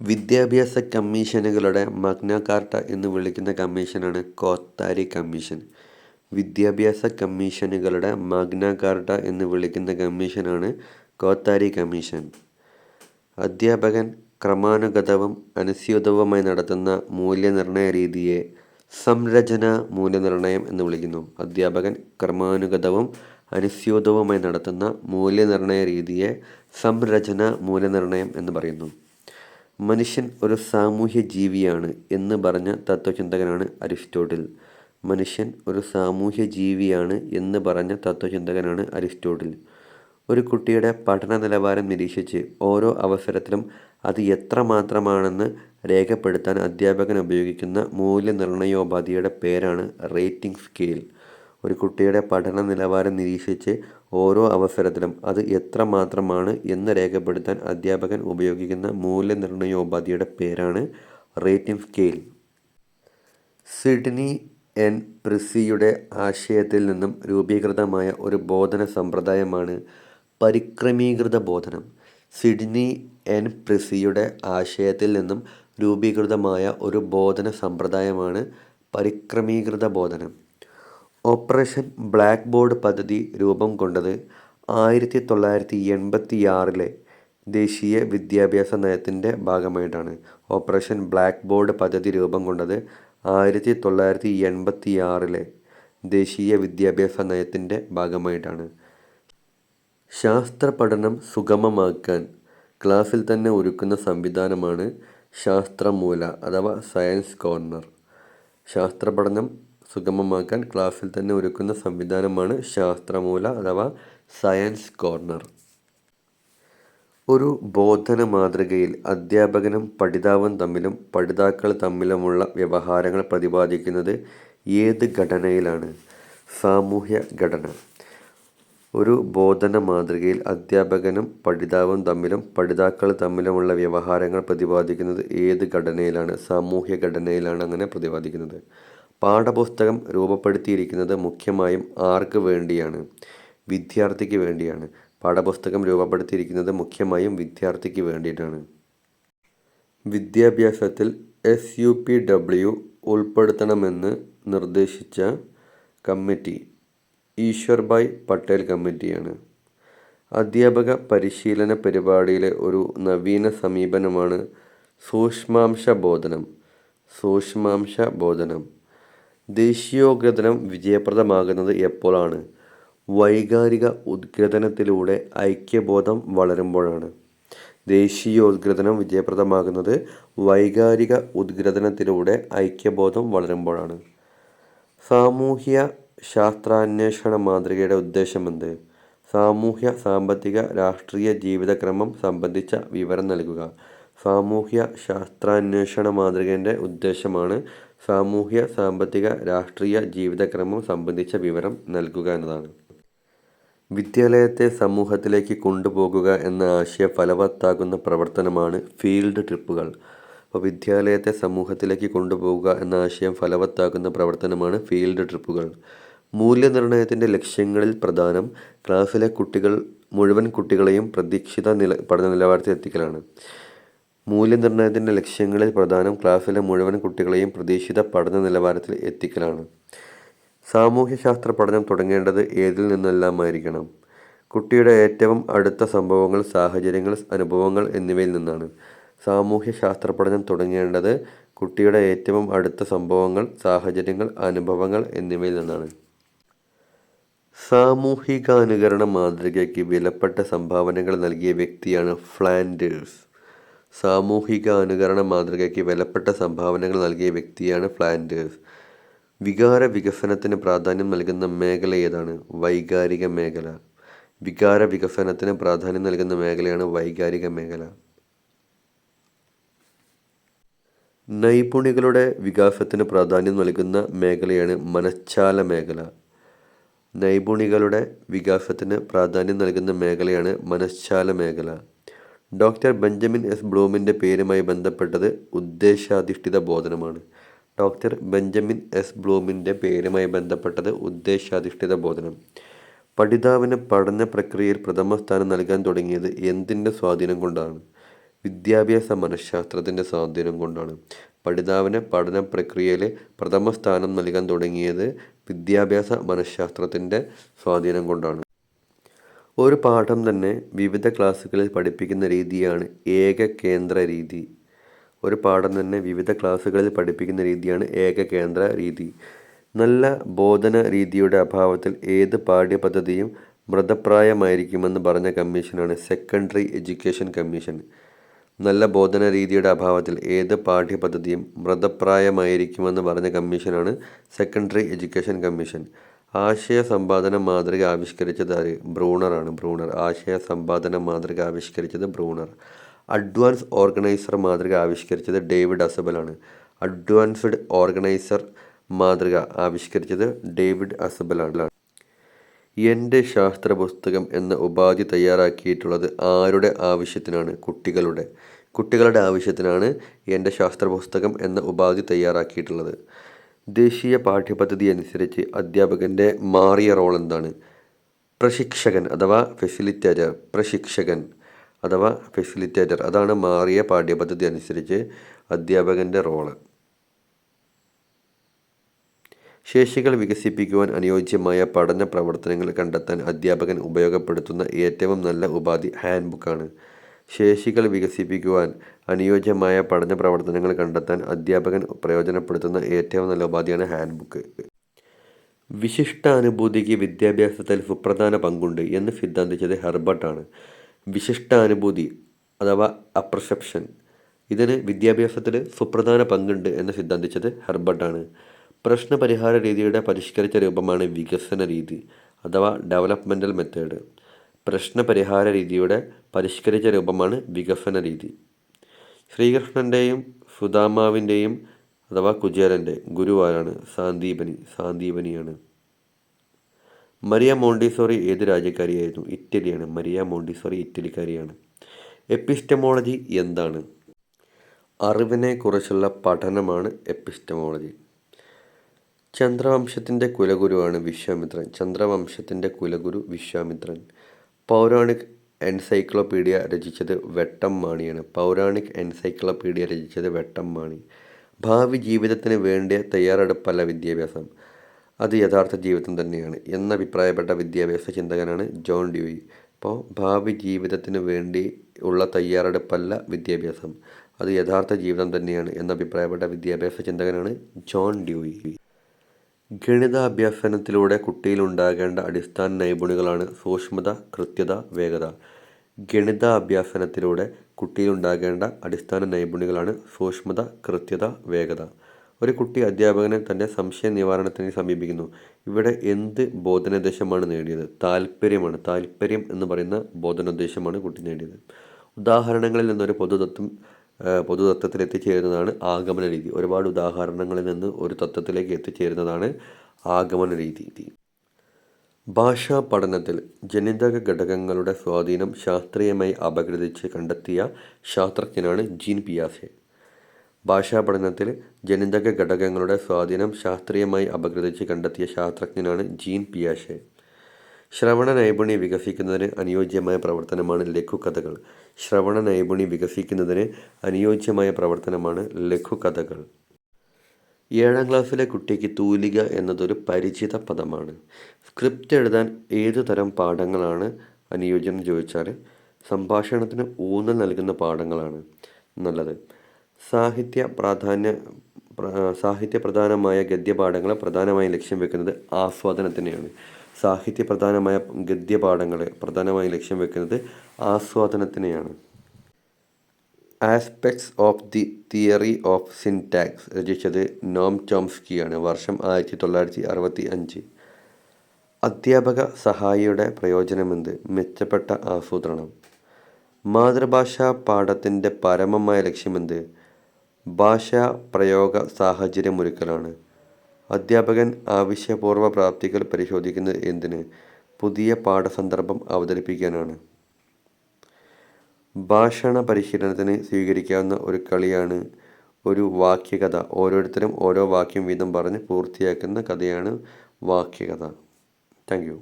വിദ്യാഭ്യാസ കമ്മീഷനുകളുടെ Magna Carta എന്ന് വിളിക്കുന്ന കമ്മീഷനാണ് കോത്താരി കമ്മീഷൻ. വിദ്യാഭ്യാസ കമ്മീഷനുകളുടെ മഗ്ന കാർട്ട എന്ന് വിളിക്കുന്ന കമ്മീഷനാണ് കോത്താരി കമ്മീഷൻ. അധ്യാപകൻ ക്രമാനുഗതവും അനുസ്യൂതവുമായി നടത്തുന്ന മൂല്യനിർണ്ണയ രീതിയെ സംരചന മൂല്യനിർണ്ണയം എന്ന് വിളിക്കുന്നു. അധ്യാപകൻ ക്രമാനുഗതവും അനുസ്യൂതവുമായി നടത്തുന്ന മൂല്യനിർണ്ണയ രീതിയെ സംരചന മൂല്യനിർണ്ണയം എന്ന് പറയുന്നു. മനുഷ്യൻ ഒരു സാമൂഹ്യ ജീവിയാണ് എന്ന് പറഞ്ഞ തത്വചിന്തകനാണ് അരിസ്റ്റോട്ടിൽ. മനുഷ്യൻ ഒരു സാമൂഹ്യ ജീവിയാണ് എന്ന് പറഞ്ഞ തത്വചിന്തകനാണ് അരിസ്റ്റോട്ടിൽ. ഒരു കുട്ടിയുടെ പഠന നിലവാരം നിരീക്ഷിച്ച് ഓരോ അവസരത്തിലും അത് എത്രമാത്രമാണെന്ന് രേഖപ്പെടുത്താൻ അധ്യാപകൻ ഉപയോഗിക്കുന്ന മൂല്യനിർണ്ണയോപാധിയുടെ പേരാണ് റേറ്റിംഗ് സ്കെയിൽ. ഒരു കുട്ടിയുടെ പഠന നിലവാരം നിരീക്ഷിച്ച് ഓരോ അവസരത്തിലും അത് എത്രമാത്രമാണ് എന്ന് രേഖപ്പെടുത്താൻ അധ്യാപകൻ ഉപയോഗിക്കുന്ന മൂല്യനിർണ്ണയോപാധിയുടെ പേരാണ് റേറ്റിംഗ് സ്കെയിൽ. സിഡ്നി എൻ പ്രിസിയുടെ ആശയത്തിൽ നിന്നും രൂപീകൃതമായ ഒരു ബോധന സമ്പ്രദായമാണ് പരിക്രമീകൃത ബോധനം. സിഡ്നി എൻ പ്രിസിയുടെ ആശയത്തിൽ നിന്നും രൂപീകൃതമായ ഒരു ബോധന സമ്പ്രദായമാണ് പരിക്രമീകൃത ബോധനം. ഓപ്പറേഷൻ ബ്ലാക്ക് ബോർഡ് പദ്ധതി രൂപം കൊണ്ടത് 1986 ദേശീയ വിദ്യാഭ്യാസ നയത്തിൻ്റെ ഭാഗമായിട്ടാണ്. ഓപ്പറേഷൻ ബ്ലാക്ക് ബോർഡ് പദ്ധതി രൂപം കൊണ്ടത് 1986 ദേശീയ വിദ്യാഭ്യാസ നയത്തിൻ്റെ ഭാഗമായിട്ടാണ്. ശാസ്ത്ര പഠനം സുഗമമാക്കാൻ ക്ലാസ്സിൽ തന്നെ ഒരുക്കുന്ന സംവിധാനമാണ് ശാസ്ത്രമൂല അഥവാ സയൻസ് കോർണർ. ശാസ്ത്ര പഠനം സുഗമമാക്കാൻ ക്ലാസ്സിൽ തന്നെ ഒരുക്കുന്ന സംവിധാനമാണ് ശാസ്ത്രമൂല അഥവാ സയൻസ് കോർണർ. ഒരു ബോധന മാതൃകയിൽ അധ്യാപകനും പഠിതാവും തമ്മിലും പഠിതാക്കൾ തമ്മിലുമുള്ള വ്യവഹാരങ്ങൾ പ്രതിപാദിക്കുന്നത് ഏത് ഘടനയിലാണ്? സാമൂഹ്യ ഘടന. ഒരു ബോധന മാതൃകയിൽ അധ്യാപകനും പഠിതാവും തമ്മിലും പഠിതാക്കൾ തമ്മിലുമുള്ള വ്യവഹാരങ്ങൾ പ്രതിപാദിക്കുന്നത് ഏത് ഘടനയിലാണ്? സാമൂഹ്യ ഘടനയിലാണ് അങ്ങനെ പ്രതിപാദിക്കുന്നത്. പാഠപുസ്തകം രൂപപ്പെടുത്തിയിരിക്കുന്നത് മുഖ്യമായും ആർക്ക് വേണ്ടിയാണ്? വിദ്യാർത്ഥിക്ക് വേണ്ടിയാണ്. പാഠപുസ്തകം രൂപപ്പെടുത്തിയിരിക്കുന്നത് മുഖ്യമായും വിദ്യാർത്ഥിക്ക് വേണ്ടിയിട്ടാണ്. വിദ്യാഭ്യാസത്തിൽ SUPW ഉൾപ്പെടുത്തണമെന്ന് നിർദ്ദേശിച്ച കമ്മിറ്റി ഈശ്വർഭായ് പട്ടേൽ കമ്മിറ്റിയാണ്. അധ്യാപക പരിശീലന പരിപാടിയിലെ ഒരു നവീന സമീപനമാണ് സൂക്ഷ്മാംശ ബോധനം. സൂക്ഷ്മാംശ ബോധനം. ദേശീയോദ്ഗ്രഥനം വിജയപ്രദമാകുന്നത് എപ്പോഴാണ്? വൈകാരിക ഉദ്ഗ്രഥനത്തിലൂടെ ഐക്യബോധം വളരുമ്പോഴാണ്. ദേശീയോദ്ഗ്രഥനം വിജയപ്രദമാകുന്നത് വൈകാരിക ഉദ്ഗ്രഥനത്തിലൂടെ ഐക്യബോധം വളരുമ്പോഴാണ്. സാമൂഹ്യ ശാസ്ത്രാന്വേഷണ മാതൃകയുടെ ഉദ്ദേശമെന്ത്? സാമൂഹ്യ സാമ്പത്തിക രാഷ്ട്രീയ ജീവിതക്രമം സംബന്ധിച്ച വിവരം നൽകുക. സാമൂഹ്യ ശാസ്ത്രാന്വേഷണ മാതൃകയുടെ ഉദ്ദേശമാണ് സാമൂഹ്യ സാമ്പത്തിക രാഷ്ട്രീയ ജീവിതക്രമം സംബന്ധിച്ച വിവരം നൽകുക എന്നതാണ്. വിദ്യാലയത്തെ സമൂഹത്തിലേക്ക് കൊണ്ടുപോകുക എന്ന ആശയം ഫലവത്താകുന്ന പ്രവർത്തനമാണ് ഫീൽഡ് ട്രിപ്പുകൾ. അപ്പോൾ വിദ്യാലയത്തെ സമൂഹത്തിലേക്ക് കൊണ്ടുപോകുക എന്ന ആശയം ഫലവത്താകുന്ന പ്രവർത്തനമാണ് ഫീൽഡ് ട്രിപ്പുകൾ. മൂല്യനിർണ്ണയത്തിൻ്റെ ലക്ഷ്യങ്ങളിൽ പ്രധാനം ക്ലാസ്സിലെ മുഴുവൻ കുട്ടികളെയും പ്രതീക്ഷിത പഠന നിലവാരത്തിൽ എത്തിക്കലാണ്. മൂല്യനിർണ്ണയത്തിൻ്റെ ലക്ഷ്യങ്ങളിൽ പ്രധാനം ക്ലാസ്സിലെ മുഴുവൻ കുട്ടികളെയും പ്രതീക്ഷിത പഠന നിലവാരത്തിൽ എത്തിക്കലാണ്. സാമൂഹ്യശാസ്ത്ര പഠനം തുടങ്ങേണ്ടത് ഏതിൽ നിന്നെല്ലാമായിരിക്കണം? കുട്ടിയുടെ ഏറ്റവും അടുത്ത സംഭവങ്ങൾ, സാഹചര്യങ്ങൾ, അനുഭവങ്ങൾ എന്നിവയിൽ നിന്നാണ്. സാമൂഹ്യശാസ്ത്ര പഠനം തുടങ്ങേണ്ടത് കുട്ടിയുടെ ഏറ്റവും അടുത്ത സംഭവങ്ങൾ, സാഹചര്യങ്ങൾ, അനുഭവങ്ങൾ എന്നിവയിൽ നിന്നാണ്. സാമൂഹികാനുകരണ മാതൃകയ്ക്ക് വിലപ്പെട്ട സംഭാവനകൾ നൽകിയ വ്യക്തിയാണ് ഫ്ലാൻഡേഴ്സ്. സാമൂഹികാനുകരണ മാതൃകയ്ക്ക് വിലപ്പെട്ട സംഭാവനകൾ നൽകിയ വ്യക്തിയാണ് ഫ്ലാൻഡേഴ്സ്. വികാര വികസനത്തിന് പ്രാധാന്യം നൽകുന്ന മേഖല ഏതാണ്? വൈകാരിക മേഖല. വികാര വികസനത്തിന് പ്രാധാന്യം നൽകുന്ന മേഖലയാണ് വൈകാരിക മേഖല. നൈപുണികളുടെ വികാസത്തിന് പ്രാധാന്യം നൽകുന്ന മേഖലയാണ് മനഃശാല മേഖല. നൈപുണികളുടെ വികാസത്തിന് പ്രാധാന്യം നൽകുന്ന മേഖലയാണ് മനഃശാല മേഖല. ഡോക്ടർ ബെഞ്ചമിൻ എസ് ബ്ലൂമിൻ്റെ പേരുമായി ബന്ധപ്പെട്ടത് ഉദ്ദേശാധിഷ്ഠിത ബോധനമാണ്. ഡോക്ടർ ബെഞ്ചമിൻ എസ് ബ്ലൂമിൻ്റെ പേരുമായി ബന്ധപ്പെട്ടത് ഉദ്ദേശാധിഷ്ഠിത ബോധനം. പഠിതാവിന് പഠന പ്രക്രിയയിൽ പ്രഥമ സ്ഥാനം നൽകാൻ തുടങ്ങിയത് എന്തിൻ്റെ സ്വാധീനം കൊണ്ടാണ്? വിദ്യാഭ്യാസ മനഃശാസ്ത്രത്തിൻ്റെ സ്വാധീനം കൊണ്ടാണ്. പഠിതാവിന് പഠന പ്രക്രിയയിൽ പ്രഥമ സ്ഥാനം നൽകാൻ തുടങ്ങിയത് വിദ്യാഭ്യാസ മനഃശാസ്ത്രത്തിൻ്റെ സ്വാധീനം കൊണ്ടാണ്. ഒരു പാഠം തന്നെ വിവിധ ക്ലാസ്സുകളിൽ പഠിപ്പിക്കുന്ന രീതിയാണ് ഏകകേന്ദ്ര രീതി. ഒരു പാഠം തന്നെ വിവിധ ക്ലാസ്സുകളിൽ പഠിപ്പിക്കുന്ന രീതിയാണ് ഏകകേന്ദ്ര രീതി. നല്ല ബോധന രീതിയുടെ അഭാവത്തിൽ ഏത് പാഠ്യപദ്ധതിയും മൃതപ്രായമായിരിക്കുമെന്ന് പറഞ്ഞ കമ്മീഷനാണ് സെക്കൻഡറി എഡ്യൂക്കേഷൻ കമ്മീഷൻ. നല്ല ബോധന രീതിയുടെ അഭാവത്തിൽ ഏത് പാഠ്യപദ്ധതിയും മൃതപ്രായമായിരിക്കുമെന്ന് പറഞ്ഞ കമ്മീഷനാണ് സെക്കൻഡറി എഡ്യൂക്കേഷൻ കമ്മീഷൻ. ആശയ സമ്പാദന മാതൃക ആവിഷ്കരിച്ചത് ആര്? ബ്രൂണറാണ്. ആശയ സമ്പാദന മാതൃക ആവിഷ്കരിച്ചത് ബ്രൂണർ. അഡ്വാൻസ് ഓർഗനൈസർ മാതൃക ആവിഷ്കരിച്ചത് ഡേവിഡ് അസബലാണ്. അഡ്വാൻസ്ഡ് ഓർഗനൈസർ മാതൃക ആവിഷ്കരിച്ചത് ഡേവിഡ് അസബലാണ്. എൻ്റെ ശാസ്ത്ര പുസ്തകം എന്ന ഉപാധി തയ്യാറാക്കിയിട്ടുള്ളത് ആരുടെ ആവശ്യത്തിനാണ്? കുട്ടികളുടെ ആവശ്യത്തിനാണ് എൻ്റെ ശാസ്ത്ര പുസ്തകം എന്ന ഉപാധി തയ്യാറാക്കിയിട്ടുള്ളത്. ദേശീയ പാഠ്യപദ്ധതി അനുസരിച്ച് അധ്യാപകൻ്റെ മാറിയ റോൾ എന്താണ്? പ്രശിക്ഷകൻ അഥവാ ഫെസിലിറ്റേറ്റർ അതാണ് മാറിയ പാഠ്യപദ്ധതി അനുസരിച്ച് അധ്യാപകൻ്റെ റോള്. ശേഷികൾ വികസിപ്പിക്കുവാൻ അനുയോജ്യമായ പഠന പ്രവർത്തനങ്ങൾ കണ്ടെത്താൻ അധ്യാപകൻ ഉപയോഗപ്പെടുത്തുന്ന ഏറ്റവും നല്ല ഉപാധി ഹാൻഡ് ബുക്കാണ്. ശേഷികൾ വികസിപ്പിക്കുവാൻ അനുയോജ്യമായ പഠന പ്രവർത്തനങ്ങൾ കണ്ടെത്താൻ അധ്യാപകൻ പ്രയോജനപ്പെടുത്തുന്ന ഏറ്റവും നല്ല ഉപാധിയാണ് ഹാൻഡ് ബുക്ക്. വിശിഷ്ടാനുഭൂതിക്ക് വിദ്യാഭ്യാസത്തിൽ സുപ്രധാന പങ്കുണ്ട് എന്ന് സിദ്ധാന്തിച്ചത് ഹെർബർട്ടാണ്. വിശിഷ്ടാനുഭൂതി അഥവാ അപ്രസെപ്ഷൻ, ഇതിന് വിദ്യാഭ്യാസത്തിൽ സുപ്രധാന പങ്കുണ്ട് എന്ന് സിദ്ധാന്തിച്ചത് ഹെർബർട്ടാണ്. പ്രശ്നപരിഹാര രീതിയുടെ പരിഷ്കരിച്ച രൂപമാണ് വികസന രീതി അഥവാ ഡെവലപ്മെൻ്റൽ മെത്തേഡ്. പ്രശ്നപരിഹാര രീതിയുടെ പരിഷ്കരിച്ച രൂപമാണ് വികസന രീതി. ശ്രീകൃഷ്ണൻ്റെയും സുദാമാവിൻ്റെയും അഥവാ കുചേലൻ്റെ ഗുരുവാരാണ്? സാന്ദീപനിയാണ്. മരിയ മോണ്ടിസോറി ഏത് രാജ്യക്കാരിയായിരുന്നു? ഇറ്റലിയാണ്. മരിയ മോണ്ടിസോറി ഇറ്റലിക്കാരിയാണ്. എപ്പിസ്റ്റമോളജി എന്താണ്? അറിവിനെക്കുറിച്ചുള്ള പഠനമാണ് എപ്പിസ്റ്റമോളജി. ചന്ദ്രവംശത്തിൻ്റെ കുലഗുരുവാണ് വിശ്വാമിത്രൻ. പൗരാണിക് എൻസൈക്ലോപീഡിയ രചിച്ചത് വെട്ടം മാണി. ഭാവി ജീവിതത്തിന് വേണ്ടിയ തയ്യാറെടുപ്പല്ല വിദ്യാഭ്യാസം, അത് യഥാർത്ഥ ജീവിതം തന്നെയാണ് എന്നഭിപ്രായപ്പെട്ട വിദ്യാഭ്യാസ ചിന്തകനാണ് ജോൺ ഡ്യൂയി. അപ്പോൾ ഭാവി ജീവിതത്തിന് വേണ്ടി ഉള്ള തയ്യാറെടുപ്പല്ല വിദ്യാഭ്യാസം, അത് യഥാർത്ഥ ജീവിതം തന്നെയാണ് എന്നഭിപ്രായപ്പെട്ട വിദ്യാഭ്യാസ ചിന്തകനാണ് ജോൺ ഡ്യൂയി. ഗണിതാഭ്യസനത്തിലൂടെ കുട്ടിയിലുണ്ടാകേണ്ട അടിസ്ഥാന നൈപുണ്യങ്ങളാണ് സൂക്ഷ്മത, കൃത്യത, വേഗത. ഗണിതാഭ്യസനത്തിലൂടെ കുട്ടിയിലുണ്ടാകേണ്ട അടിസ്ഥാന നൈപുണ്യങ്ങളാണ് സൂക്ഷ്മത, കൃത്യത, വേഗത. ഒരു കുട്ടി അധ്യാപകനെ തൻ്റെ സംശയ നിവാരണത്തിന് സമീപിക്കുന്നു. ഇവിടെ എന്ത് ബോധനോദ്ദേശമാണ് നേടിയത്? താല്പര്യം എന്ന് പറയുന്ന ബോധനോദ്ദേശമാണ് കുട്ടി നേടിയത്. ഉദാഹരണങ്ങളിൽ നിന്നൊരു പൊതുതത്വത്തിൽ എത്തിച്ചേരുന്നതാണ് ആഗമന രീതി. ഒരുപാട് ഉദാഹരണങ്ങളിൽ നിന്ന് ഒരു തത്വത്തിലേക്ക് എത്തിച്ചേരുന്നതാണ് ആഗമന രീതി. ഭാഷാ പഠനത്തിൽ ജനിതക ഘടകങ്ങളുടെ സ്വാധീനം ശാസ്ത്രീയമായി അപഗ്രഥിച്ച് കണ്ടെത്തിയ ശാസ്ത്രജ്ഞനാണ് ജീൻ പിയാഷെ. ഭാഷാ പഠനത്തിൽ ജനിതക ഘടകങ്ങളുടെ സ്വാധീനം ശാസ്ത്രീയമായി അപഗ്രഥിച്ച് കണ്ടെത്തിയ ശാസ്ത്രജ്ഞനാണ് ജീൻ പിയാഷെ. ശ്രവണ നൈപുണ്യം വികസിക്കുന്നതിന് അനുയോജ്യമായ പ്രവർത്തനമാണ് ലഘുകഥകൾ. 7ാം ക്ലാസ്സിലെ കുട്ടിക്ക് തൂലിക എന്നതൊരു പരിചിത പദമാണ്. സ്ക്രിപ്റ്റ് എഴുതാൻ ഏതു തരം പാഠങ്ങളാണ് അനുയോജ്യം എന്ന് ചോദിച്ചാൽ സംഭാഷണത്തിന് ഊന്നൽ നൽകുന്ന പാഠങ്ങളാണ് നല്ലത്. സാഹിത്യപ്രധാനമായ ഗദ്യപാഠങ്ങളെ പ്രധാനമായും ലക്ഷ്യം വെക്കുന്നത് ആസ്വാദനത്തിനെയാണ്. സാഹിത്യപ്രധാനമായ ഗദ്യപാഠങ്ങളെ പ്രധാനമായും ലക്ഷ്യം വെക്കുന്നത് ആസ്വാദനത്തിനെയാണ്. Aspects of the theory of syntax രചിച്ചത് നോം ചോംസ്കിയാണ്. വർഷം 1965. അധ്യാപക സഹായിയുടെ പ്രയോജനമെന്ത്? മെച്ചപ്പെട്ട ആസൂത്രണം. മാതൃഭാഷാ പാഠത്തിൻ്റെ പരമമായ ലക്ഷ്യമെന്ത്? ഭാഷാ പ്രയോഗ സാഹചര്യമൊരുക്കലാണ്. അധ്യാപകൻ ആവശ്യപൂർവ്വ പ്രാപ്തികൾ പരിശോധിക്കുന്നത് എന്തിന്? പുതിയ പാഠസന്ദർഭം അവതരിപ്പിക്കാനാണ്. ഭാഷണ പരിശീലനത്തിന് സ്വീകരിക്കാവുന്ന ഒരു കളിയാണ് ഒരു വാക്യകഥ. ഓരോരുത്തരും ഓരോ വാക്യം വീതം പറഞ്ഞ് പൂർത്തിയാക്കുന്ന കഥയാണ് വാക്യകഥ. Thank you.